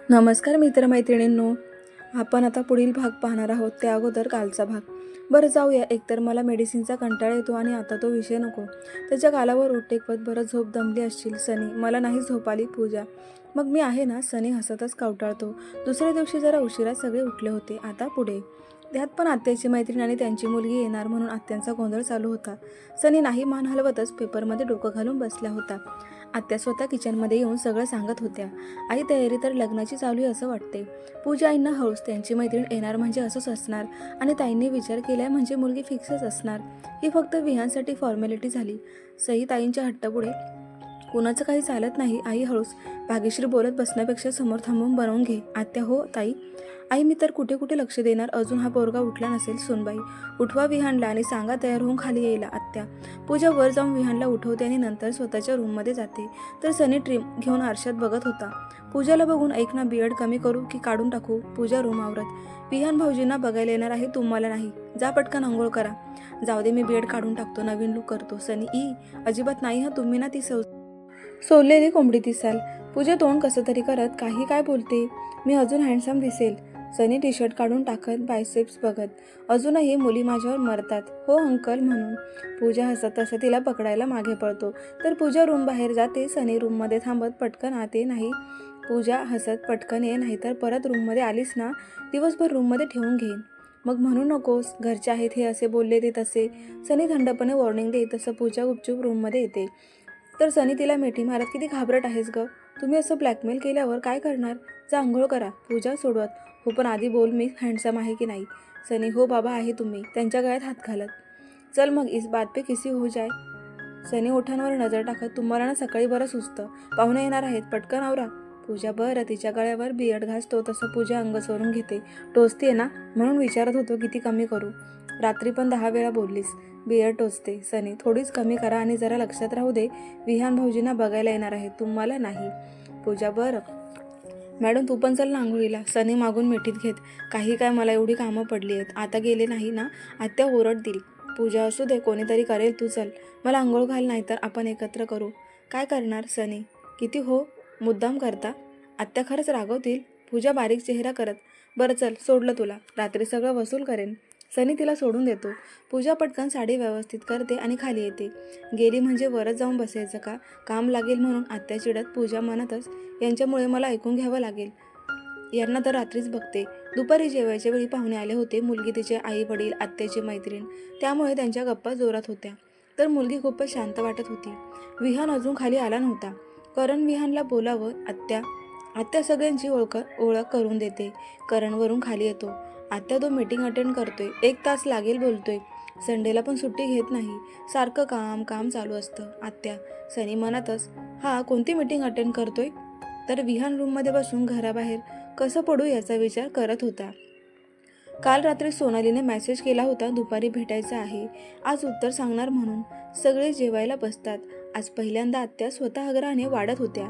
नमस्कार मित्रमैत्रिणींनो. आपण आता पुढील भाग पाहणार आहोत. त्या अगोदर कालचा भाग. बरं जाऊया. एकतर मला मेडिसिनचा कंटाळा येतो आणि आता तो विषय नको. त्याच्या गालावर ओठ टेकवत, बरं झोप दमली असशील सनी. मला नाही झोप आली पूजा. मग मी आहे ना. सनी हसतच कावटाळतो. दुसऱ्या दिवशी जरा उशिरा सगळे उठले होते. आता पुढे त्यात पण आत्याची मैत्रीण आणि त्यांची मुलगी येणार म्हणून आत्यांचा गोंधळ चालू होता. सनी नाही मान हलवतच पेपरमध्ये डोकं घालून बसला होता. आत्या स्वतः किचनमध्ये येऊन सगळं सांगत होत्या. आई तयारी तर लग्नाची चालू आहे असं वाटते. पूजा आईंना हळूच त्यांची मैत्रीण येणार म्हणजे असंच असणार आणि ताईंनी विचार केलाय म्हणजे मुलगी फिक्सच असणार. ही फक्त विहांसाठी फॉर्मॅलिटी झाली. सई ताईंच्या हट्टापुढे कुणाचं काही चालत नाही. आई हळूच भाग्यश्री बोलत बसण्यापेक्षा समोर थांबून बनवून घे. आत्या हो ताई. आई मी तर कुठे कुठे लक्ष देणार. अजून हा पोरगा उठला नसेल. सोनबाई उठवा विहानला आणि सांगा तयार होऊन खाली यायला. आत्या. पूजा वर जाऊन विहानला उठवते आणि नंतर स्वतःच्या रूममध्ये जाते. तर सनी ट्रिम घेऊन आरशात बघत होता. पूजाला बघून ऐक ना बियर्ड कमी करू की काढून टाकू. पूजा रूम आवरत. विहान भाऊजींना बघायला येणार आहे तुम्हाला नाही. जा पटकन अंघोळ करा. जाऊ दे मी बियर्ड काढून टाकतो नवीन लुक करतो. सनी ई अजिबात नाही हा तुम्ही ना ती सोललेली कोंबडी दिसाल. पूजा तोंड कसं तरी करत काही काय बोलते. मी अजून हँडसम दिसेल. सनी टी शर्ट काढून टाकत बायसेप्स बघत. अजूनही मुली माझ्यावर मरतात हो अंकल म्हणून. पूजा हसत तसं तिला पकडायला मागे पळतो. तर पूजा रूम बाहेर जाते. सनी रूममध्ये थांबत पटकन आते नाही. पूजा हसत पटकन ये नाही तर परत रूममध्ये आलीस ना दिवसभर रूममध्ये ठेवून घेईन. मग म्हणू नकोस घरचे आहेत हे असे बोलले ते तसे. सनी थंडपणे वॉर्निंग दे. तसं पूजा गुपचूप रूममध्ये येते. तर सनी तिला मिठी मारत किती घाबरट आहेस ग. तुम्ही असं ब्लॅकमेल केल्यावर काय करणार. जा अंघोळ करा. पूजा सोडवत. हो पण आधी बोल मी हँडसम आहे की नाही. सनी हो बाबा आहे तुम्ही. त्यांच्या गळ्यात हात घालत. चल मग इस बात पे किसी हो जाए. सनी ओठांवर नजर टाकत तुम्हाला ना सकाळी बरं सुचतं. पाहुणे येणार आहेत पटकन आवरा. पूजा बरं. तिच्या गळ्यावर बियर्ड घासतो तसं पूजा अंग चोरून घेते. टोचते ना म्हणून विचारत होतो किती कमी करू. रात्री पण 10 वेळा बोललीस. बियर्ड टोचते. सनी थोडीच कमी करा आणि जरा लक्षात राहू दे विहान भाऊजींना बघायला येणार आहे तुम्हाला नाही. पूजा बरं. मॅडम तू पण चल ना आंघोळीला. सनी मागून मिठीत घेत. काही काय मला एवढी कामं पडली आहेत. आता गेले नाही ना आत्या ओरडतील. पूजा असू दे कोणीतरी करेल तू चल. मला आंघोळ घाल नाही तर आपण एकत्र करू. काय करणार सनी. किती हो मुद्दाम करता. आत्या खरंच रागवतील. पूजा बारीक चेहरा करत. बरं चल सोडलं तुला. रात्री सगळं वसूल करेन. सनी तिला सोडून देतो. पूजा पटकन साडी व्यवस्थित करते आणि खाली येते. गेली म्हणजे वरच जाऊन बसायचं का. काम लागेल म्हणून आत्या चिडत. पूजा म्हणतच यांच्यामुळे मला ऐकून घ्यावं लागेल. यांना तर रात्रीच बघते. दुपारी जेवायच्या वेळी पाहुणे आले होते. मुलगी तिचे आई वडील आत्याची मैत्रीण. त्यामुळे त्यांच्या गप्पा जोरात होत्या. तर मुलगी खूपच शांत वाटत होती. विहान अजून खाली आला नव्हता. करण विहानला बोलावं. आत्या सगळ्यांची ओळख करून देते. करण वरून खाली येतो. आत्या तो मीटिंग अटेंड करतोय. 1 तास लागेल बोलतोय. संडेला पण सुट्टी घेत नाही. सारखं काम काम चालू असतं. आत्या. सनी मनातच हा कोणती मीटिंग अटेंड करतोय. तर विहान रूममध्ये बसून घराबाहेर कसं पडू याचा विचार करत होता. काल रात्री सोनालीने मेसेज केला होता दुपारी भेटायचं आहे. आज उत्तर सांगणार म्हणून. सगळे जेवायला बसतात. आज पहिल्यांदा आत्या स्वतः आग्रहाने वाढत होत्या.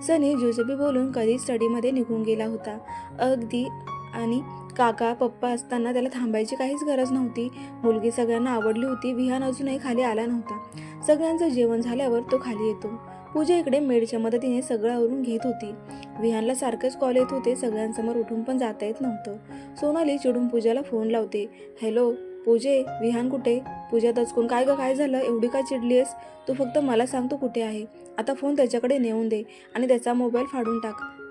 सनी जुजबी बोलून कधी स्टडीमध्ये निघून गेला होता. अगदी आणि काका पप्पा असताना त्याला थांबायची काहीच गरज नव्हती. मुलगी सगळ्यांना आवडली होती. विहान अजूनही खाली आला नव्हता. सगळ्यांचं जेवण झाल्यावर तो खाली येतो. पूजा इकडे मेडच्या मदतीने सगळं आवरून घेत होती. विहानला सारखेच कॉल येत होते. सगळ्यांसमोर उठून पण जाता येत नव्हतं. सोनाली चिडून पूजाला फोन लावते. हॅलो पूजे विहान कुठे. पूजा दचकून काय ग काय झालं एवढी का चिडलीस. तू फक्त मला सांग तू कुठे आहे. आता फोन त्याच्याकडे नेऊन दे आणि त्याचा मोबाईल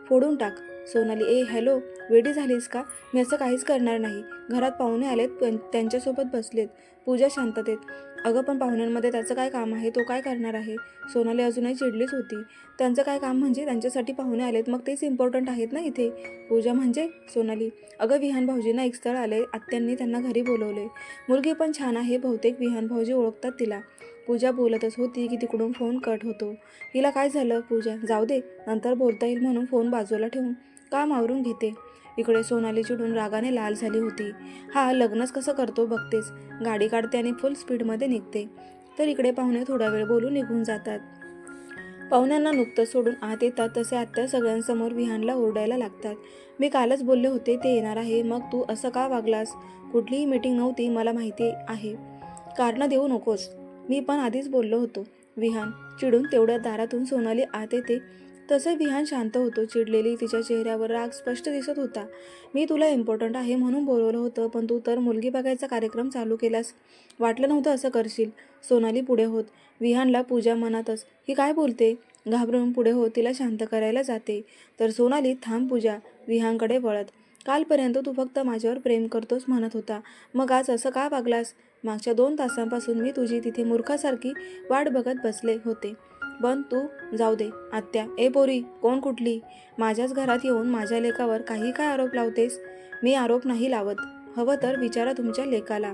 फोडून टाक. सोनाली ए हॅलो वेडी झालीस का. मी असं काहीच करणार नाही. घरात पाहुणे आलेत त्यांच्यासोबत बसलेत. पूजा शांततेत. अगं पण पाहुण्यांमध्ये त्याचं काय काम आहे. तो काय करणार आहे. सोनाली अजूनही चिडलीच होती. त्यांचं काय काम म्हणजे त्यांच्यासाठी पाहुणे आलेत मग तेच इम्पॉर्टंट आहेत ना इथे. पूजा म्हणजे सोनाली अगं विहान भाऊजींना एक स्थळ आले. आत्यांनी त्यांना घरी बोलवले. मुलगी पण छान आहे. बहुतेक विहान भाऊजी ओळखतात तिला. पूजा बोलतच होती की तिकडून फोन कट होतो. हिला काय झालं. पूजा जाऊ दे नंतर बोलता येईल म्हणून फोन बाजूला ठेवून काम आवरून घेते. इकडे सोनाली चिडून रागाने लाल झाली होती. हा लग्नच कसं करतो बघतेच. गाडी काढते आणि फुल स्पीडमध्ये निघते. तर इकडे पाहुणे थोडा वेळ बोलून निघून जातात. पाहुण्यांना नुकतं सोडून आत येतात तसे आत्या सगळ्यांसमोर विहानला ओरडायला लागतात. मी कालच बोलले होते ते येणार आहे मग तू असं का वागलास. कुठलीही मीटिंग नव्हती मला माहिती आहे. कारणं देऊ नकोस. मी पण आधीच बोललो होतो. विहान चिडून तेवढ्या दारातून सोनाली आत येते. तसे विहान शांत होतो. चिडलेली तिच्या चेहऱ्यावर राग स्पष्ट दिसत होता. मी तुला इम्पॉर्टंट आहे म्हणून बोलवलं होतं, पण तू तर मुलगी बघायचा कार्यक्रम चालू केलास. वाटलं नव्हतं असं करशील. सोनाली पुढे होत. विहानला पूजा मनातच ही काय बोलते घाबरून पुढे होत तिला शांत करायला जाते. तर सोनाली थांब पूजा. विहानकडे वळत. कालपर्यंत तू फक्त माझ्यावर प्रेम करतोस म्हणत होता, मग आज असं का वागलास? मागच्या 2 तासांपासून मी तुझी तिथे मूर्खासारखी वाट बघत बसले होते. पण तू जाऊ दे. आत्या ए पोरी कोण कुठली? माझ्याच घरात येऊन माझ्या लेकावर काही काय आरोप लावतेस? मी आरोप नाही लावत. हवं तर विचारा तुमच्या लेकाला.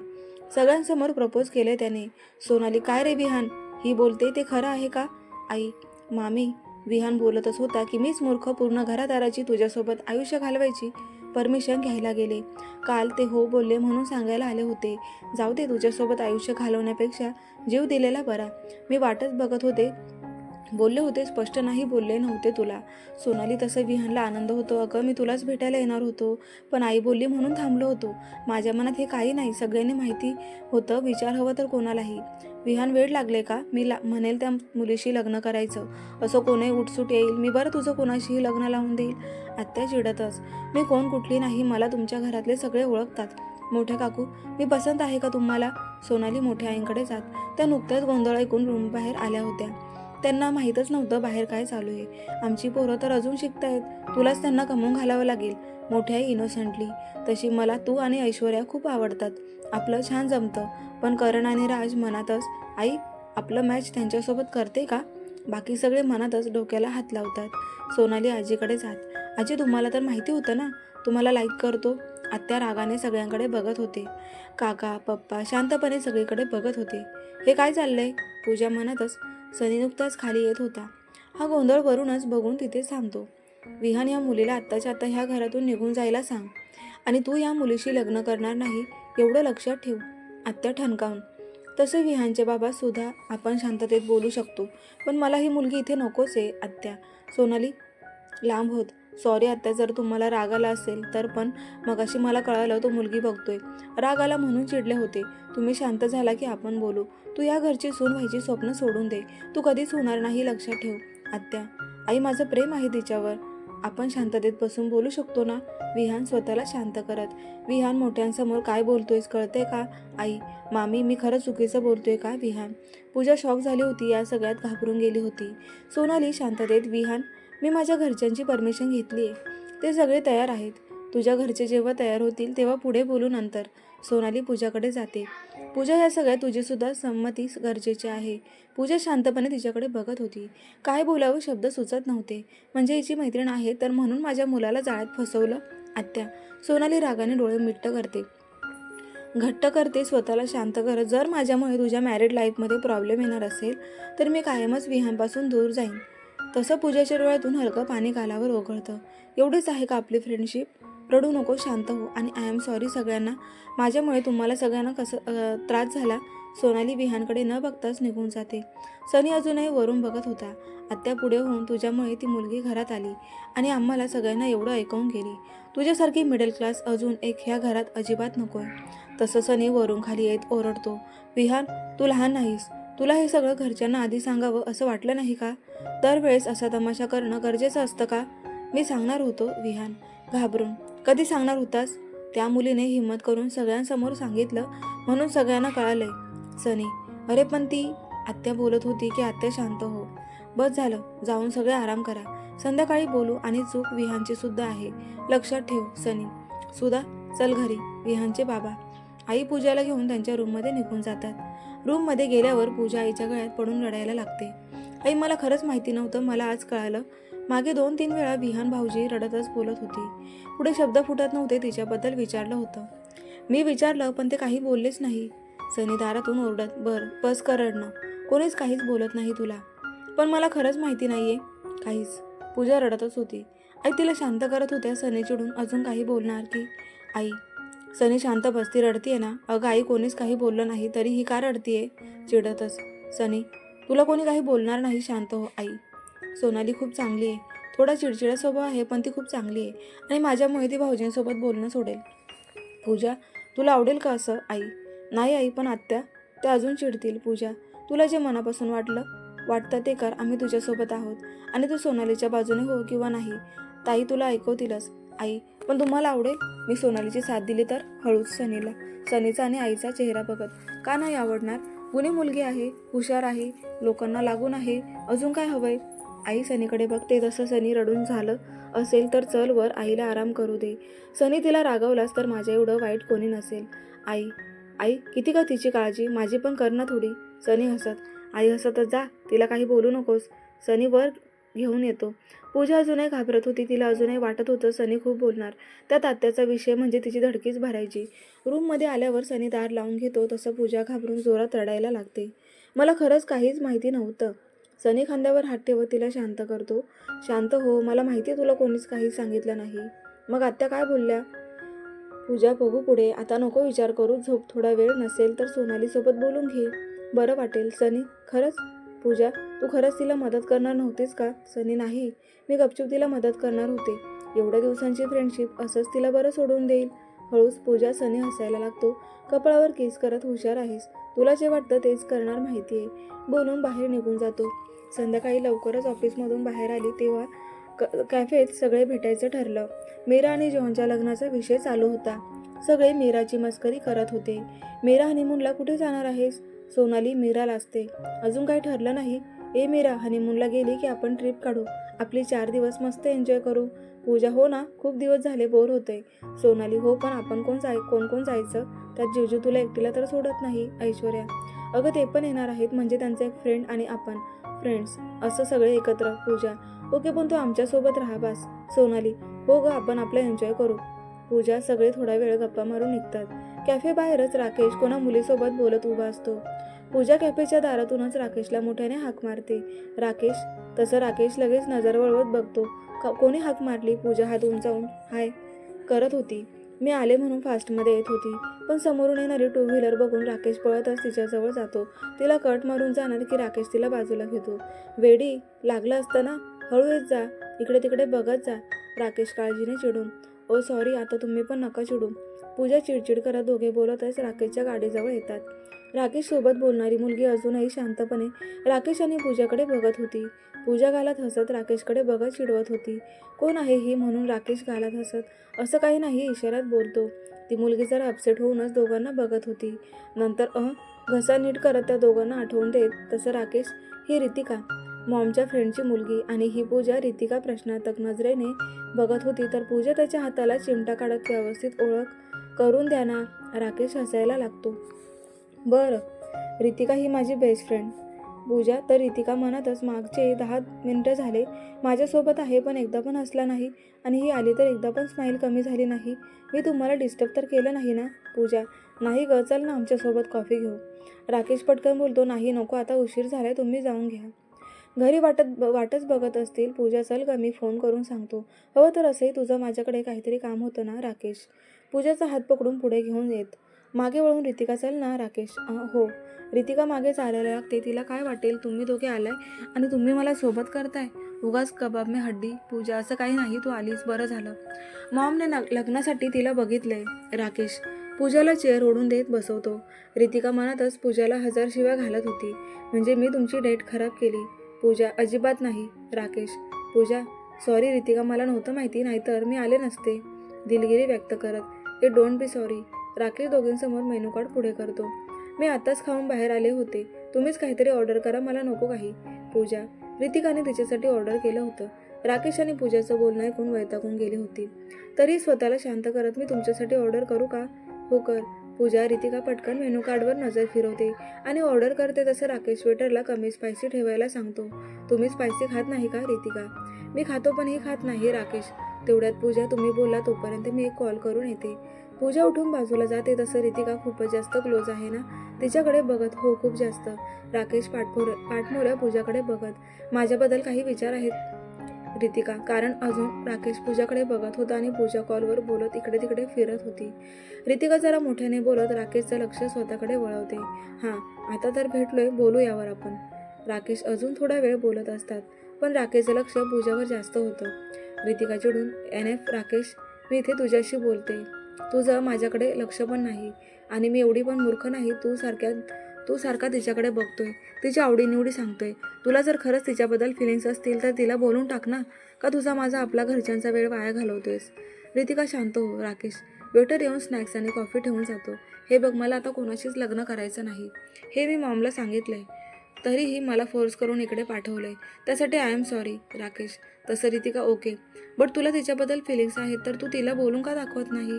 सगळ्यांसमोर प्रपोज केले त्याने. सोनाली काय रे विहान ही बोलते ते खरं आहे का? आई मामी विहान बोलतच होता की मीच मूर्ख पूर्ण घरादाराची तुझ्यासोबत आयुष्य घालवायची परमिशन घ्यायला गेले. काल ते हो बोलले म्हणून सांगायला आले होते. जाऊ दे तुझ्यासोबत आयुष्य घालवण्यापेक्षा जीव दिलेला बरा. मी वाटच बघत होते. बोलले होते स्पष्ट नाही बोलले नव्हते तुला. सोनाली तसं विहानला आनंद होतो. अगं मी तुलाच भेटायला येणार होतो, पण आई बोलली म्हणून थांबलो होतो. माझ्या मनात हे काही नाही. सगळ्यांनी माहिती होतं. विचार हवं तर कोणालाही. विहान वेळ लागले का? मी म्हणेल त्या मुलीशी लग्न करायचं. असं कोणी उठसूट येईल. मी बरं तुझं कोणाशीही लग्न लावून देईल. आत्या चिडतच. मी कोण कुठली नाही. मला तुमच्या घरातले सगळे ओळखतात. मोठ्या काकू मी पसंत आहे का तुम्हाला? सोनाली मोठ्या आईंकडे जात. त्या नुकत्याच गोंधळ ऐकून रूम बाहेर आल्या होत्या. त्यांना माहीतच नव्हतं बाहेर काय चालू आहे. आमची पोरं तर अजून शिकतायत. तुलाच त्यांना कमवून घालावं लागेल. मोठ्या आई इनोसंटली. तशी मला तू आणि ऐश्वर्या खूप आवडतात. आपलं छान जमतं. पण करण आणि राज मनातच आई आपलं मॅच त्यांच्यासोबत करते का? बाकी सगळे मनातच डोक्याला हात लावतात. सोनाली आजीकडे जात. आजी तुम्हाला तर माहिती होतं ना तुम्हाला लाईक करतो. आत्या रागाने सगळ्यांकडे बघत होते. काका पप्पा शांतपणे सगळीकडे बघत होते. हे काय चाललंय? पूजा म्हणतच सनी नुकताच खाली येत होता. हा गोंधळ वरूनच बघून तिथेच थांबतो. विहान या मुलीला आत्ताच्या आत्ता ह्या घरातून निघून जायला सांग. आणि तू या मुलीशी लग्न करणार नाही एवढं लक्षात ठेव. आत्या ठणकावून. तसे विहानचे बाबा सुद्धा आपण शांततेत बोलू शकतो, पण मला ही मुलगी इथे नकोच आहे आत्या. सोनाली लांब होत. सॉरी आत्या जर तुम्हाला राग आला असेल तर, पण मगाशी मला कळालं तो मुलगी बघतोय. राग आला म्हणून चिडले होते. तुम्ही शांत झाला की आपण बोलू. तू या घरची सून व्हायची स्वप्न सोडून दे. तू कधीच होणार नाही लक्षात ठेव. आत्या आई माझं प्रेम आहे तिच्यावर. आपण शांततेत बसून बोलू शकतो ना? विहान स्वतःला शांत करत. विहान मोठ्यांसमोर काय बोलतोयस कळते का? आई मामी मी खरं चुकीचं बोलतोय का? विहान. पूजा शॉक झाली होती. या सगळ्यात घाबरून गेली होती. सोनाली शांततेत. विहान मी माझ्या घरच्यांची परमिशन घेतली आहे. ते सगळे तयार आहेत. तुझ्या घरचे जेव्हा तयार होतील तेव्हा पुढे बोलू नंतर. सोनाली पूजाकडे जाते. पूजा या सगळ्यात तुझी सुद्धा संमती गरजेची आहे. पूजा शांतपणे तिच्याकडे बघत होती. काय बोलावं शब्द सुचत नव्हते. म्हणजे हिची मैत्रीण आहे तर म्हणून माझ्या मुलाला जाळ्यात फसवलं? आत्या. सोनाली रागाने डोळे मिट्ट करते. घट्ट करते स्वतःला शांत करत. जर माझ्यामुळे तुझ्या मॅरिड लाईफमध्ये प्रॉब्लेम येणार असेल तर मी कायमच विहानपासून दूर जाईन. तसं पूजाच्या डोळ्यातून हलकं पाणी गालावर ओघळतं. एवढीच आहे का आपली फ्रेंडशिप? रडू नको, शांत हो. आणि आय एम सॉरी सगळ्यांना. माझ्यामुळे तुम्हाला सगळ्यांना त्रास झाला. सोनाली विहानकडे न बघताच निघून जाते. सनी अजूनही वरून बघत होता. आत्या पुढे होऊन तुझ्यामुळे ती मुलगी घरात आली आणि आम्हाला सगळ्यांना एवढं ऐकवून गेली. तुझ्यासारखी मिडल क्लास अजून एक ह्या घरात अजिबात नकोय. तसं सनी वरून खाली येत ओरडतो. विहान तू लहान नाहीस. तुला हे सगळं घरच्यांना आधी सांगावं असं वाटलं नाही का? दरवेळेस असा तमाशा करणं गरजेचं असतं का? मी सांगणार होतो. विहान घाबरून. कधी सांगणार होतास? त्या मुलीने हिंमत करून सगळ्यांसमोर सांगितलं म्हणून सगळ्यांना कळालंय. सनी अरे पण ती. आत्या बोलत होती की आत्या शांत हो. बस झालं. जाऊन सगळे आराम करा. संध्याकाळी बोलू. आणि चूक विहानची सुद्धा आहे लक्षात ठेव. सनी सुधा चल घरी. विहानचे बाबा आई पूजाला घेऊन त्यांच्या रूममध्ये निघून जातात. रूममध्ये गेल्यावर पूजा आईच्या गळ्यात पडून रडायला लागते. आई मला खरंच माहिती नव्हतं. मला आज कळालं. मागे 2-3 वेळा विहान भाऊजी रडतच बोलत होती. पुढे शब्द फुटत नव्हते. तिच्याबद्दल विचारलं होतं. मी विचारलं पण ते काही बोललेच नाही. सनी दारातून ओरडत बस कर रडणं. कोणीच काहीच बोलत नाही तुला. पण मला खरंच माहिती नाहीये काहीच. पूजा रडतच होती. आई तिला शांत करत होत्या. सनी चिडून अजून काही बोलणार की? आई सनी शांत बसती. रडतीये ना? अगं आई कोणीच काही बोललं नाही तरी ही का रडतीये? चिडतच. सनी तुला कोणी काही बोलणार नाही. शांत हो. आई सोनाली खूप चांगली आहे. थोडा चिडचिडा स्वभाव आहे पण ती खूप चांगली आहे आणि माझ्यामुळे ती भाऊजींसोबत बोलणं सोडेल. पूजा तुला आवडेल का असं? आई नाही आई पण आत्या ते अजून चिडतील. पूजा तुला जे मनापासून वाटलं वाटतं ते कर, आम्ही तुझ्यासोबत आहोत आणि तू सोनालीच्या बाजूने हो किंवा नाही, ताई तुला ऐकवतीलच. आई, पण तुम्हाला आवडेल मी सोनालीची साथ दिली तर? हळूच सनीचा आणि आईचा चेहरा बघत. का नाही आवडणार? गुणी मुलगी आहे, हुशार आहे, लोकांना लागून आहे, अजून काय हवंय? आई सनीकडे बघते तसं सनी रडून झालं असेल तर चल वर, आईला आराम करू दे. सनी तिला रागवलास तर माझ्या एवढं वाईट कोणी नसेल. आई आई किती का तिची काळजी, माझी पण कर ना थोडी. सनी हसत. आई हसतच जा, तिला काही बोलू नकोस. सनी वर घेऊन येतो. पूजा अजूनही घाबरत होती. तिला अजूनही वाटत होतं सनी खूप बोलणार. त्यात आत्याचा विषय म्हणजे तिची धडकीच भरायची. रूममध्ये आल्यावर सनी दार लावून घेतो तसं पूजा घाबरून जोरात रडायला लागते. मला खरंच काहीच माहिती नव्हतं. सनी खांद्यावर हात ठेवत तिला शांत करतो. शांत हो, मला माहिती तुला कोणीच काही सांगितलं नाही. मग आत्या काय बोलल्या? पूजा बघू पुढे, आता नको विचार करू, झोप. थोडा वेळ नसेल तर सोनालीसोबत बोलून घे, बरं वाटेल. सनी खरंच? पूजा, तू खरंच तिला मदत करणार नव्हतीस का? सनी नाही, मी गपचूप तिला मदत करणार होते. एवढ्या दिवसांची फ्रेंडशिप असंच तिला बरं सोडून देईल? हळूच पूजा. सनी हसायला लागतो. कपाळावर किस करत, हुशार आहेस, तुला जे वाटतं तेच करणार माहितीये, बोलून बाहेर निघून जातो. संध्याकाळी लवकरच ऑफिसमधून बाहेर आली तेव्हा कॅफेत सगळे भेटायचं ठरलं. मीरा आणि जॉनच्या लग्नाचा विषय चालू होता. सगळे मीराची मस्करी करत होते. मीरा हनीमूनला कुठे जाणार आहेस? सोनाली मीराला असते. अजून काही ठरलं नाही? ए मीरा, हनीमूनला गेली की आपण ट्रिप काढू, आपली 4 दिवस मस्त एन्जॉय करू. पूजा हो ना, खूप दिवस झाले, बोर होते. सोनाली हो, पण आपण कोण कोण जायचं? त्यात जीजू तुला एकटीला तर सोडत नाही. ऐश्वर्या अगं ते पण येणार आहेत, म्हणजे त्यांचा एक फ्रेंड आणि आपण फ्रेंड्स, असं सगळे एकत्र. पूजा ओके, पण तू आमच्यासोबत राहा बास. सोनाली हो ग, आपण आपलं एन्जॉय करू. पूजा सगळे थोडा वेळ गप्पा मारून निघतात. कॅफे बाहेरच राकेश कोणा मुलीसोबत बोलत उभा असतो. पूजा कॅफेच्या दारातूनच राकेशला मोठ्याने हाक मारते. राकेश. तसं राकेश लगेच नजर वळवत बघतो. कोणी हाक मारली? पूजा हात उंचावून हाय करत होती. मी आले म्हणून फास्टमध्ये येत होती, पण समोरून येणारी 2 व्हीलर बघून राकेश पळतच तिच्याजवळ जातो. तिला कट मारून जाणार की राकेश तिला बाजूला घेतो. वेडी, लागलं असतं ना, हळू येत जा, इकडे तिकडे बघत जा. राकेश काळजीने चिडून. ओ सॉरी, आता तुम्ही पण नका चिडू. पूजा चिडचिड करत दोघे बोलतच राकेशच्या गाडीजवळ येतात. राकेश सोबत बोलणारी मुलगी अजूनही शांतपणे राकेश आणि पूजाकडे बघत होती. पूजा गालात हसत राकेशकडे बघत चिडवत होती. कोण आहे ही म्हणून राकेश गालात हसत. असं काही नाही, इशाऱ्यात बोलतो. ती मुलगी जरा अपसेट होऊनच दोघांना बघत होती. नंतर घसा नीट करत त्या दोघांना आठवून देत तसं राकेश, ही रितिका, मॉमच्या फ्रेंडची मुलगी, आणि ही पूजा. रितिका प्रश्नार्थक नजरेने बघत होती तर पूजा त्याच्या हाताला चिमटा काढत व्यवस्थित ओळख करून द्या ना. राकेश हसायला लागतो. बरं, रितिका ही माझी बेस्ट फ्रेंड. पूजा तर रितिका म्हणतच मागचे 10 मिनिटं झाले माझ्यासोबत आहे, पण एकदा पण हसला नाही, आणि ही आली तर एकदा पण स्माईल कमी झाली नाही. मी तुम्हाला डिस्टर्ब तर केलं नाही ना? पूजा नाही ग, चल ना आमच्यासोबत कॉफी घेऊ. राकेश पटकन बोलतो. नाही नको, आता उशीर झालाय, तुम्ही जाऊन घ्या. घरी वाटच बघत असतील. पूजा चल ग, मी फोन करून सांगतो. हवं तर असंही तुझं माझ्याकडे काहीतरी काम होतं ना? राकेश पूजाचा हात पकडून पुढे घेऊन येत. मागे वळून रितिका चल ना. राकेश हो. रितिका मागे चालायला लागते. तिला काय वाटेल तुम्ही दोघे आलाय आणि तुम्ही मला सोबत करताय, उगाच कबाब में हड्डी. पूजा असं काही नाही, तू आलीस बरं झालं. मॉमने लग्नासाठी तिला बघितलंय. राकेश पूजाला चेअर ओढून देत बसवतो. रितिका मनातच पूजाला 1000 शिव्या घालत होती. म्हणजे मी तुमची डेट खराब केली? पूजा अजिबात नाही. राकेश पूजा सॉरी रितिका, मला नव्हतं माहिती, नाहीतर मी आले नसते. दिलगिरी व्यक्त करत. ए डोंट बी सॉरी. राकेश दोघींसमोर मेनू कार्ड पुढे करतो. मी आताच खाऊन बाहेर आले होते, तुम्हीच काहीतरी ऑर्डर करा, मला नको काही. पूजा रितिकाने तिच्यासाठी ऑर्डर केलं होतं. राकेश आणि पूजाचं बोलणं ऐकून वैतागून गेली होती. तरी स्वतःला शांत करत मी तुमच्यासाठी ऑर्डर करू का? हो कर. पूजा. रितिका पटकन मेनू कार्डवर नजर फिरवते आणि ऑर्डर करते. तसं राकेश वेटरला कमी स्पायसी ठेवायला सांगतो. तुम्ही स्पायसी खात नाही का? रितिका मी खातो, पण ही खात नाही. राकेश तेवढ्यात पूजा तुम्ही बोला तोपर्यंत मी एक कॉल करून येते. पूजा उठून बाजूला जाते. तसं रितिका खूपच जास्त क्लोज आहे ना तिच्याकडे बघत. हो खूप जास्त. राकेश पाठमोऱ्या पूजाकडे बघत. माझ्याबद्दल काही विचार आहेत? रितिका कारण अजून राकेश पूजाकडे बघत होता आणि पूजा कॉलवर बोलत इकडे तिकडे फिरत होती. रितिका जरा मोठ्याने बोलत राकेशचं लक्ष स्वतःकडे वळवते. हां, आता तर भेटलोय, बोलू यावर आपण. राकेश अजून थोडा वेळ बोलत असतात, पण राकेशचं लक्ष पूजावर जास्त होतं. रितिका चिडून. NF राकेश, मी इथे तुझ्याशी बोलते, तुझं माझ्याकडे लक्ष पण नाही, आणि मी एवढी पण मूर्ख नाही तू सारखा तिच्याकडे बघतोय, तिच्या आवडीनिवडी सांगतोय. तुला जर खरंच तिच्याबद्दल फिलिंग्स असतील तर तिला बोलून टाक ना. का तुझा माझा आपला घरच्यांचा वेळ वाया घालवतोयस? रितिका शांत हो. राकेश वेटर येऊन स्नॅक्स आणि कॉफी ठेवून जातो. हे बघ, मला आता कोणाशीच लग्न करायचं नाही, हे मी मॉमला सांगितलंय. तरीही मला फोर्स करून इकडे पाठवलंय. त्यासाठी आय एम सॉरी. राकेश तसं रितिका ओके, बट तुला तिच्याबद्दल फिलिंग्स आहेत तर तू तिला बोलून का दाखवत नाही?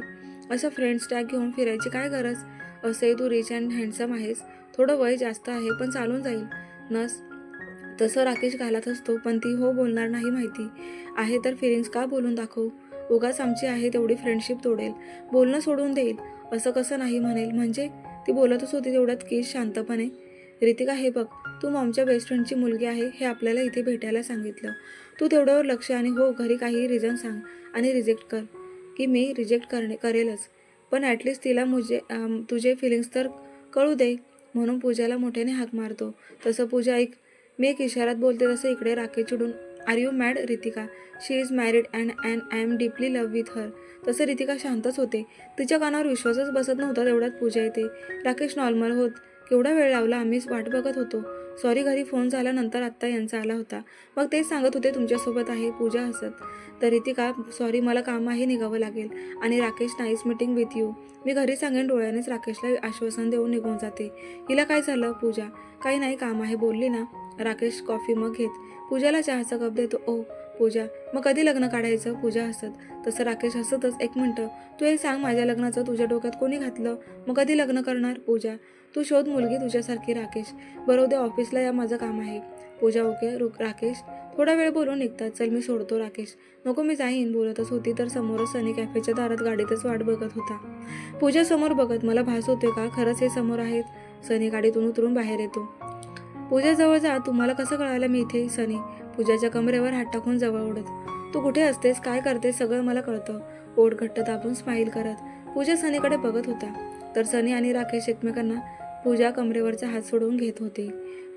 असं फ्रेंड्स टॅग घेऊन फिरायची काय गरज? असे तू रिच अँड हँडसम आहेस, थोडं वय जास्त आहे पण चालून जाईल. नस तसं राकेश घालत असतो, पण ती हो बोलणार नाही. माहिती आहे तर फिलिंग्स का बोलून दाखवू? उगाच आमची आहे तेवढी फ्रेंडशिप तोडेल, बोलणं सोडून देईल. असं कसं नाही म्हणेल? म्हणजे ती बोलतच होती तेवढ्यात केश शांतपणे. रितिका हे बघ, तू मॉमच्या बेस्ट फ्रेंडची मुलगी आहे, हे आपल्याला इथे भेटायला सांगितलं. तू तेवढ्यावर लक्ष आणि हो घरी काहीही रिझन सांग आणि रिजेक्ट कर, की मी रिजेक्ट करेलच, पण ॲटलिस्ट तिला तुझे फिलिंग्स तर कळू दे. म्हणून पूजाला मोठ्याने हाक मारतो. तसं पूजा ऐक, मी एक इशारात बोलते तसं इकडे राकेश चिडून, are you mad Ritika? She is married and I am deeply love with her. तसं रितिका शांतच होते. तिच्या कानावर विश्वासच बसत नव्हता. तेवढ्यात पूजा येते. राकेश नॉर्मल होत. केवढा वेळ लावला, आम्हीच वाट बघत होतो. सॉरी, घरी फोन झाल्यानंतर आत्ता यांचा आला होता, मग तेच सांगत होते तुमच्यासोबत आहे. पूजा हसत. तर रितिका सॉरी, मला काम आहे, निघावं लागेल. आणि Rakesh nice meeting with you. मी घरी सांगेन. डोळ्यानेच राकेशला आश्वासन देऊन निघून जाते. हिला काय झालं? पूजा काही नाही, काम आहे बोलली ना. राकेश कॉफी मग घेत पूजाला चहाचा कप देतो. ओ पूजा, मग कधी लग्न काढायचं? पूजा हसत. तसं राकेश हसतच, एक मिनटं, तू हे सांग, माझ्या लग्नाचं तुझ्या डोक्यात कोणी घातलं? मग कधी लग्न करणार? पूजा तू शोध मुलगी तुझ्यासारखी. राकेश बरं, उद्या ऑफिसला या, माझं काम आहे. पूजा ओके. राकेश थोडा वेळ बोलून निघतात. चल मी सोडतो. राकेश नको, मी जाईन. बोलतच होती तर समोरच सनी कॅफेच्या दारात गाडीतच वाट बघत होता. पूजा समोर बघत, मला भास होते का खरंच हे समोर आहेत? सनी गाडीतून उतरून बाहेर येतो. पूजा जवळ जा. तुम्हाला कसं कळालं मी इथे? सनी पूजाच्या कमरेवर हात टाकून जवळ ओढत, तू कुठे असतेस, काय करतेस, सगळं मला कळतं. ओठ घट्ट दाबून स्माईल करत पूजा सनीकडे बघत होता. तर सनी आणि राकेश एकमेकांना पूजा कमरेवरचा हात सोडवून घेत होते,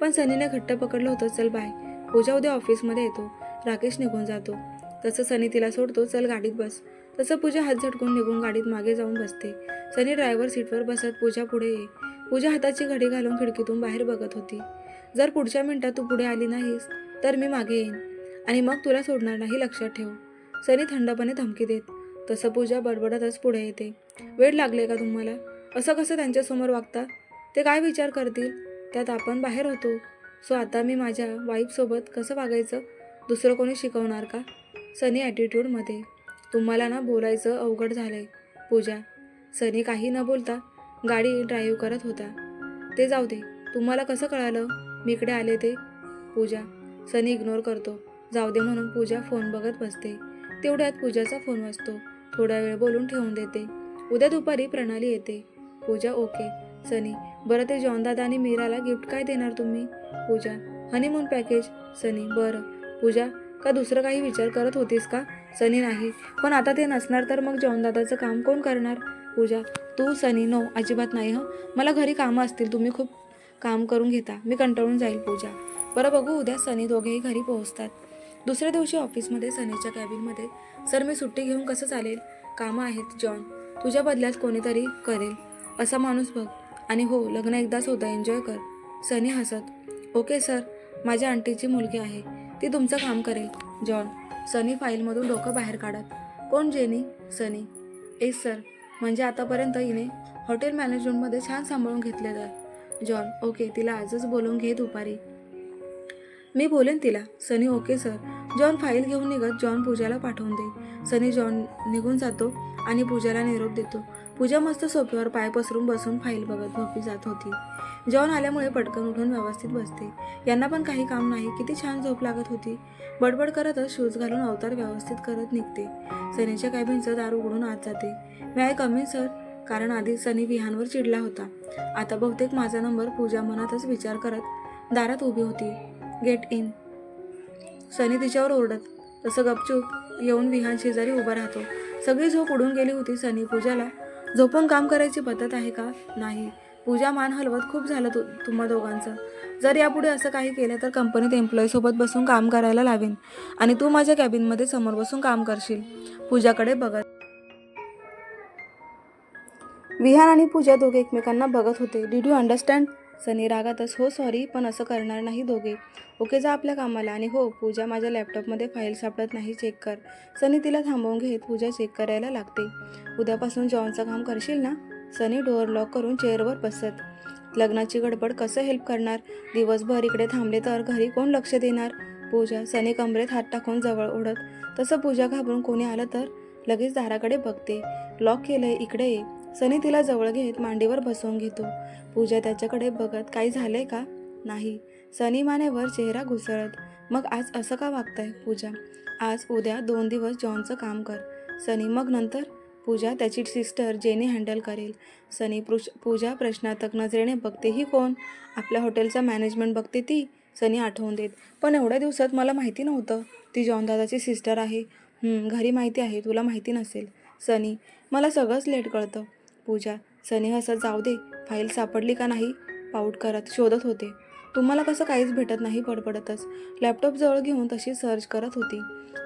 पण सनीने घट्ट पकडलं होतं. चल बाय, पूजा उद्या ऑफिसमध्ये येतो. राकेश निघून जातो. तसं सनी तिला सोडतो. चल गाडीत बस. तसं पूजा हात झटकून निघून गाडीत मागे जाऊन बसते. सनी ड्रायव्हर सीटवर बसत, पूजा पुढे ये. पूजा हाताची घडी घालून खिडकीतून बाहेर बघत होती. जर पुढच्या मिनिटात तू पुढे आली नाहीस तर मी मागे येईन आणि मग तुला सोडणार नाही, लक्षात ठेव. सनी थंडपणे धमकी देत. तसं पूजा बडबडतच पुढे येते. वेळ लागले का तुम्हाला? असं कसं त्यांच्यासमोर वागता? ते काय विचार करतील? त्यात आपण बाहेर होतो. सो आता मी माझ्या वाईफसोबत कसं वागायचं? दुसरं कोणी शिकवणार का? सनी ॲटिट्यूडमध्ये. तुम्हाला ना बोलायचं अवघड झालंय. पूजा सनी काही न बोलता गाडी ड्राईव्ह करत होता. ते जाऊ दे, तुम्हाला कसं कळालं मी इकडे आले ते? पूजा सनी इग्नोर करतो. जाऊ दे म्हणून पूजा फोन बघत बसते. तेवढ्यात पूजाचा फोन वाजतो. थोडा वेळ बोलून ठेवून देते. उद्या दुपारी प्रणाली येते. पूजा ओके. सनी बरं, ते जॉन दादा आणि मीराला गिफ्ट काय देणार तुम्ही? पूजा हनीमून पॅकेज. सनी बरं. पूजा का दुसरं काही विचार करत होतीस का? सनी नाही, पण आता ते नसणार तर मग जॉन दादाचं काम कोण करणार? पूजा तू. सनी नो, अजिबात नाही. मला घरी कामं असतील, तुम्ही खूप काम करून घेता, मी कंटाळून जाईल. पूजा बरं बघू उद्या. सनी दोघेही घरी पोहोचतात. दुसऱ्या दिवशी ऑफिसमध्ये सनीच्या कॅबिनमध्ये, सर मी सुट्टी घेऊन कसं चालेल? कामं आहेत जॉन, तुझ्या बदल्यात कोणीतरी करेल असा माणूस बघ. आणि हो, लग्न एकदाच होतं, एन्जॉय कर. सनी हसत ओके सर, माझ्या आंटीची मुलगी आहे, ती तुमचं काम करेल. जॉन सनी फाईलमधून डोकं बाहेर काढत, कोण जेनी? सनी एस सर, म्हणजे आतापर्यंत हिने हॉटेल मॅनेजमेंटमध्ये छान सांभाळून घेतले तर. जॉन ओके, तिला आजच बोलवून घे दुपारी, मी बोलेन तिला. सनी ओके सर. जॉन फाईल घेऊन निघत जॉन पूजाला पाठवून दे. सनी जॉन निघून जातो आणि पूजाला निरोप देतो. पूजा मस्त सोफ्यावर पाय पसरून बसून फाईल बघत झोपी जात होती. जॉन आल्यामुळे पटकन उठून व्यवस्थित बसते. यांना पण काही काम नाही, किती छान झोप लागत होती. बडबड करतच शूज घालून अवतार व्यवस्थित करत निघते. सनीच्या कॅबिनचं दार उघडून आत जाते. मी आय कम इन सर? कारण आधी सनी विहानवर चिडला होता, आता बहुतेक माझा नंबर. पूजा मनातच विचार करत दारात उभी होती. Get in. सनी तिच्यावर ओरडत. तसं गपचूप येऊन विहान शेजारी उभा राहतो. सगळी झोप उडून गेली होती. सनी पूजाला झोपून काम करायची पद्धत आहे का? नाही. पूजा मान हलवत, खूप झालं तुम्हा दोघांचं. जर यापुढे असं काही केलं तर कंपनीत एम्प्लॉईसोबत बसून काम करायला लावेन आणि तू माझ्या कॅबिनमध्ये समोर बसून काम करशील. पूजाकडे बघत विहान आणि पूजा दोघे एकमेकांना बघत होते. Did you understand? सनी रागातच हो सॉरी, पण असं करणार नाही दोघे. ओके जा आपल्या कामाला. आणि हो पूजा, माझ्या लॅपटॉपमध्ये फाईल सापडत नाही, चेक कर. सनी तिला थांबवून घेत पूजा चेक करायला लागते. उद्यापासून जॉनचं काम करशील ना? सनी डोअर लॉक करून चेअरवर बसत. लग्नाची गडबड कसं हेल्प करणार? दिवसभर इकडे थांबले तर घरी कोण लक्ष देणार? पूजा सनी कमरेत हात टाकून जवळ ओढत. तसं पूजा घाबरून कोणी आलं तर लगेच दाराकडे बघते. लॉक केलंय, इकडे ये. सनी तिला जवळ घेत मांडीवर बसवून घेतो. पूजा त्याच्याकडे बघत, काही झालंय का? नाही. सनी मानेवर चेहरा घुसळत. मग आज असं का वागताय? पूजा आज उद्या 2 दिवस जॉनचं काम कर. सनी मग नंतर? पूजा त्याची सिस्टर जेनी हँडल करेल. सनी पूजा प्रश्नार्थक नजरेने बघते. ही कोण? आपल्या हॉटेलचा मॅनेजमेंट बघते ती. सनी आठवून देत. पण एवढ्या दिवसात मला माहिती नव्हतं ती जॉन दादाची सिस्टर आहे. घरी माहिती आहे, तुला माहिती नसेल. सनी मला सगळंच लेट कळतं. पूजा सनी हसत, जाऊ दे. फाईल सापडली का नाही? पाऊट करत शोधत होते. तुम्हाला कसं काहीच भेटत नाही, बडबडतच. लॅपटॉप जवळ घेऊन तशी सर्च करत होती.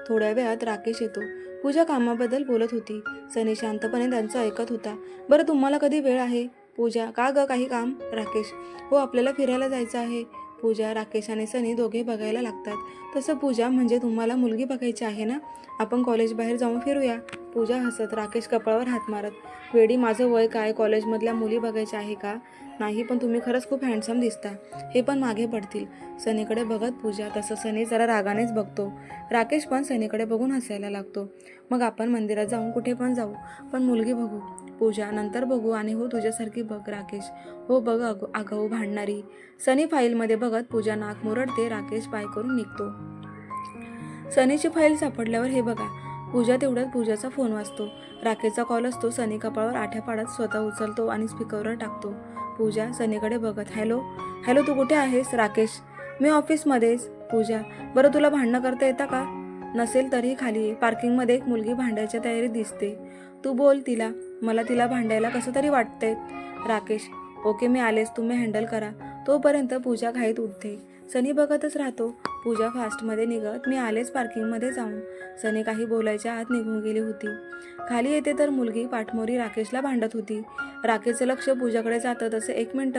थोड्या वेळात राकेश येतो. पूजा कामाबद्दल बोलत होती. सनी शांतपणे त्यांचं ऐकत होता. बरं तुम्हाला कधी वेळ आहे? पूजा का ग, काही काम? राकेश हो, आपल्याला फिरायला जायचं आहे. पूजा राकेश आणि सनी दोघे बघायला लागतात. तसं पूजा म्हणजे तुम्हाला मुलगी बघायची आहे ना? आपण कॉलेज बाहेर जाऊन फिरूया. पूजा हसत. राकेश कपाळावर हात मारत. वेडी, माझं वय काय? कॉलेजमधल्या मुली बघायच्या आहे का? नाही, पण तुम्ही खरंच खूप हँडसम दिसता. हे पण मागे पडतील. सनीकडे बघत पूजा. तसं सनी जरा रागानेच बघतो. राकेश पण सनीकडे बघून हसायला लागतो. मग आपण मंदिरात जाऊन कुठे पण जाऊ, पण मुलगी बघू. पूजा नंतर बघू. आणि हो तुझ्यासारखी बघ. राकेश हो बघ, आगाऊ भांडणारी. सनी फाईलमध्ये बघत पूजा नाक मुरडते. राकेश बाय करून निघतो. सनीची फाईल सापडल्यावर हे बघा. पूजा तेवढ्यात पूजाचा फोन वाजतो. राकेशचा कॉल असतो. सनी कपाळावर आठ्या पाडत स्वतः उचलतो आणि स्पीकरवर टाकतो. पूजा सनीकडे बघत, हॅलो. हॅलो, तू कुठे आहेस? राकेश मी ऑफिसमध्येच. पूजा बरं, तुला भांडणं करता येतं का? नसेल तरीही खाली ये. पार्किंगमध्ये एक मुलगी भांडायच्या तयारीत दिसते. तू बोल तिला. मला तिला भांडायला कसं तरी वाटतंय. राकेश ओके, मी आलेच, तुम्ही हँडल करा. तोपर्यंत पूजा घाईत उठते. सनी बघतच राहतो. पूजा फास्टमध्ये निघत, मी आलेच पार्किंगमध्ये जाऊन. सनी काही बोलायच्या आत निघून गेली होती. खाली येते तर मुलगी पाठमोरी राकेशला भांडत होती. राकेशचं लक्ष पूजाकडे जातं. तसं, 1 मिनिट.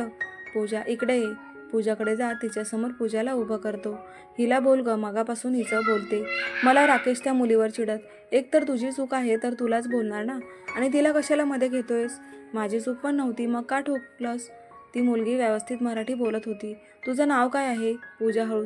पूजा इकडे ये. पूजाकडे जात तिच्यासमोर पूजाला उभं करतो. हिला बोल ग, मगापासून हिचं बोलते. मला राकेश त्या मुलीवर चिडत. एक तर तुझी चूक आहे तर तुलाच बोलणार ना, आणि तिला कशाला मध्ये घेतोयस? माझी चूक पण नव्हती, मग का ठोकलंस? ती मुलगी व्यवस्थित मराठी बोलत होती. तुझं नाव काय आहे? पूजा हळू.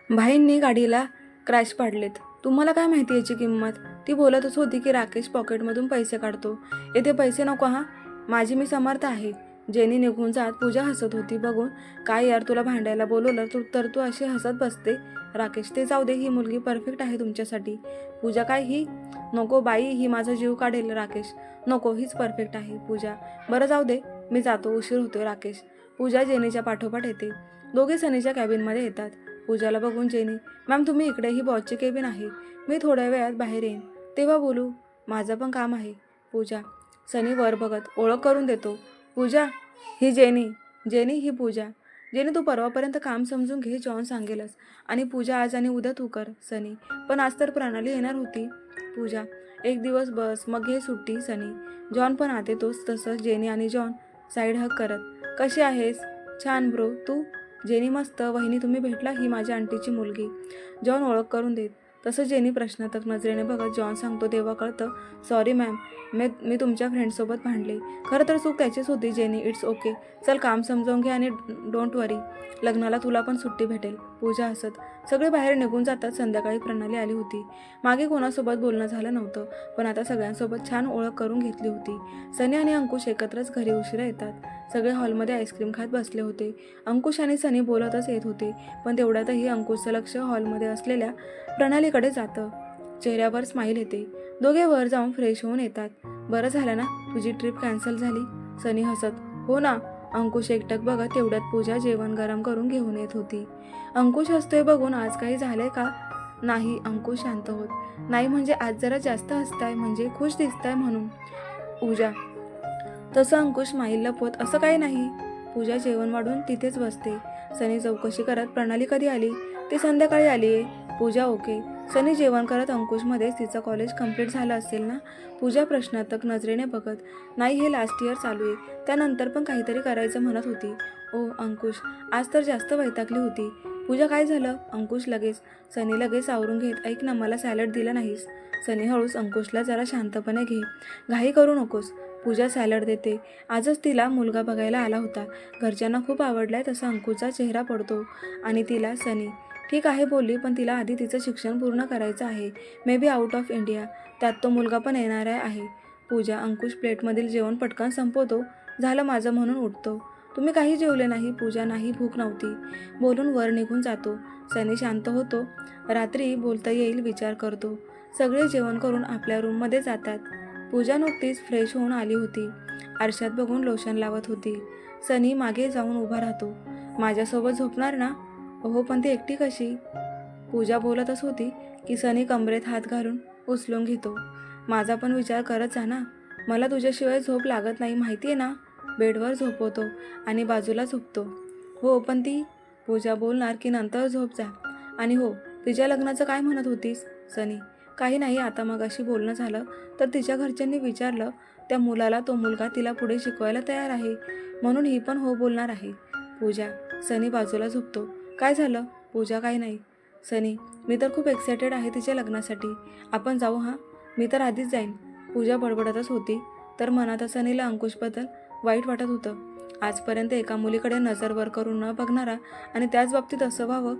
भाईंनी गाडीला क्रॅश पाडलेत. तुम्हाला काय माहिती याची किंमत? ती बोलतच होती की राकेश पॉकेटमधून पैसे काढतो. येथे पैसे नको हां, माझी मी समर्थ आहे. जेनी निघून जात पूजा हसत होती. बघून काय यार, तुला भांडायला बोलवलं तर तू अशी हसत बसते. राकेश ते जाऊ दे, ही मुलगी परफेक्ट आहे तुमच्यासाठी. पूजा काय ही? नको बाई, ही माझा जीव काढेल. राकेश नको, हीच परफेक्ट आहे. पूजा बरं जाऊ दे, मी जातो, उशीर होतोय. राकेश पूजा जेनीच्या पाठोपाठ येते. दोघे सनीच्या कॅबिनमध्ये येतात. पूजाला बघून जेनी, मॅम तुम्ही इकडे, ही बॉसची केबिन आहे. मी थोड्या वेळात बाहेर येईन, तेव्हा बोलू. माझं पण काम आहे. पूजा सनी वर बघत, ओळख करून देतो. पूजा ही जेनी. जेनी ही पूजा. जेनी तू परवापर्यंत काम समजून घे, जॉन सांगेलच. आणि पूजा आज आणि उद्या तू कर. सनी पण आज तर प्रणाली येणार होती. पूजा 1 दिवस बस, मग घे सुट्टी. सनी जॉन पण आते तोच. तसं जेनी आणि जॉन साईड हक करत. कशी आहेस? छान ब्रो, तू? जेनी मस्त. वहिनी तुम्ही भेटला, ही माझ्या आंटीची मुलगी. जॉन ओळख करून देत. तसं जेनी प्रश्नार्थक नजरेने बघत जॉन सांगतो तेव्हा कळतं, सॉरी मॅम, मी तुमच्या फ्रेंडसोबत भांडले. खरं तर चूक त्याचीच होती. जेनी इट्स ओके, चल काम समजावून घे आणि डोंट वरी, लग्नाला तुला पण सुट्टी भेटेल. पूजा हसत. सगळे बाहेर निघून जातात. संध्याकाळी प्रणाली आली होती. मागे कोणासोबत बोलणं झालं नव्हतं, पण आता सगळ्यांसोबत छान ओळख करून घेतली होती. सनी आणि अंकुश एकत्रच घरी उशिरा येतात. सगळे हॉलमध्ये आईस्क्रीम खात बसले होते. अंकुश आणि सनी बोलतच येत होते, पण तेवढ्यातही अंकुशचं लक्ष हॉलमध्ये असलेल्या प्रणालीकडे जातं. चेहऱ्यावर स्माईल येते. दोघे वर जाऊन फ्रेश होऊन येतात. बरं झालं ना तुझी ट्रिप कॅन्सल झाली? सनी हसत. हो ना. अंकुश एकटक बघत. तेवढ्यात पूजा जेवण गरम करून घेऊन येत होती. अंकुश हसतोय बघून आज काही झालंय का? नाही. अंकुश शांत होत. नाही म्हणजे आज जरा जास्त हसताय, म्हणजे खुश दिसताय म्हणून. पूजा तसं अंकुश स्माईल लपवत. असं काही नाही. पूजा जेवण वाढून तिथेच बसते. सनी चौकशी करत, प्रणाली कधी आली? ती संध्याकाळी आली आहे. पूजा ओके. सनी जेवण करत. अंकुशमध्येच तिचं कॉलेज कंप्लीट झालं असेल ना? पूजा प्रश्नार्थक नजरेने बघत. नाही, हे लास्ट इयर चालू आहे. त्यानंतर पण काहीतरी करायचं म्हणत होती. ओ अंकुश, आज तर जास्त वैतागली होती. पूजा काय झालं? अंकुश लगेच. सनी लगेच आवरून घेत, ऐक ना, मला सॅलड दिलं नाहीस. सनी हळूच अंकुशला, जरा शांतपणे घे, घाई करू नकोस. पूजा सॅलड देते. आजच तिला मुलगा बघायला आला होता. घरच्यांना खूप आवडलाय तसा अंकुशचा चेहरा पडतो. आणि तिला सनी ठीक आहे बोलली, पण तिला आधी तिचं शिक्षण पूर्ण करायचं आहे. May be out of India. त्यात तो मुलगा पण येणार आहे. पूजा अंकुश प्लेटमधील जेवण पटकन संपवतो. झालं माझं म्हणून उठतो. तुम्ही काही जेवले नाही? पूजा नाही, भूक नव्हती बोलून वर निघून जातो. सनी शांत होतो. रात्री बोलता येईल विचार करतो. सगळे जेवण करून आपल्या रूममध्ये जातात. पूजा नुकतीच फ्रेश होऊन आली होती. आरशात बघून लोशन लावत होती. सनी मागे जाऊन उभा राहतो. माझ्यासोबत झोपणार ना? हो, पण ती एकटी कशी? पूजा बोलतच होती की सनी कमरेत हात घालून उचलून घेतो. माझा पण विचार करत जा ना. मला तुझ्याशिवाय झोप लागत नाही, माहिती आहे ना. बेडवर झोपवतो आणि बाजूला झोपतो. हो, पण ती? पूजा बोलणार की नंतर झोप जा. आणि हो, तिच्या लग्नाचं काय म्हणत होतीस? सनी काही नाही. आता मगाशी बोलणं झालं तर तिच्या घरच्यांनी विचारलं त्या मुलाला तो मुलगा तिला पुढे शिकवायला तयार आहे, म्हणून ही पण हो बोलणार आहे. पूजा सनी बाजूला झोपतो. काय झालं? पूजा काही नाही. सनी मी तर खूप एक्सायटेड आहे तिच्या लग्नासाठी. आपण जाऊ हां. मी तर आधीच जाईन. पूजा बडबडतच होती तर मनात सनीला अंकुशबद्दल वाईट वाटत होतं. आजपर्यंत एका मुलीकडे नजर वर करून न बघणारा आणि त्याच बाबतीत असं व्हावं